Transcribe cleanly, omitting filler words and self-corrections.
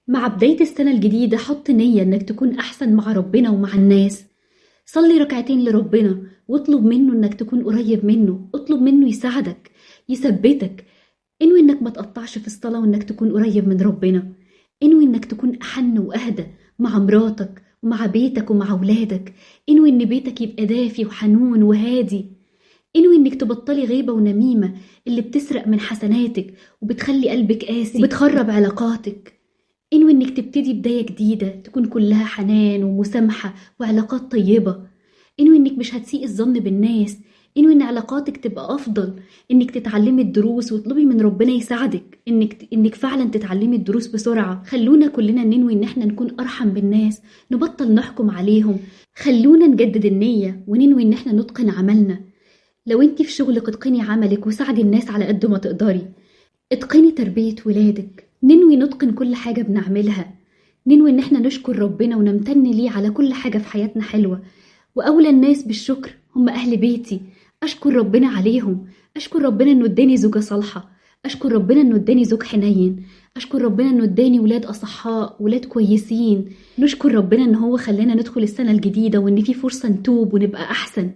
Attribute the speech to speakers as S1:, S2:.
S1: مع بداية السنة الجديدة حط نية إنك تكون أحسن مع ربنا ومع الناس. صلي ركعتين لربنا واطلب منه إنك تكون قريب منه، اطلب منه يساعدك يثبتك. انوي إنك ما تقطعش في الصلاة وإنك تكون قريب من ربنا. انوي إنك تكون أحن وأهدى مع مراتك ومع بيتك ومع ولادك. انوي إن بيتك يبقى دافي وحنون وهادي. انوي إنك تبطلي غيبة ونميمة اللي بتسرق من حسناتك وبتخلي قلبك قاسي وبتخرب علاقاتك. انوي انك تبتدي بداية جديدة تكون كلها حنان ومسامحة وعلاقات طيبة. انوي انك مش هتسيء الظن بالناس. انوي ان علاقاتك تبقى افضل، انك تتعلمي الدروس واطلبي من ربنا يساعدك انك فعلا تتعلمي الدروس بسرعة. خلونا كلنا ننوي ان احنا نكون ارحم بالناس، نبطل نحكم عليهم. خلونا نجدد النية وننوي ان احنا نتقن عملنا. لو انت في شغلك اتقني عملك وساعدي الناس على قد ما تقدري. اتقني تربية ولادك. ننوي نتقن كل حاجة بنعملها. ننوي ان احنا نشكر ربنا ونمتن ليه على كل حاجة في حياتنا حلوة. واولى الناس بالشكر هم اهل بيتي. اشكر ربنا عليهم. اشكر ربنا انه اداني زوجة صالحة. اشكر ربنا انه اداني زوج حنين. اشكر ربنا انه اداني ولاد اصحاء، ولاد كويسين. نشكر ربنا ان هو خلانا ندخل السنة الجديدة وان في فرصة نتوب ونبقى احسن.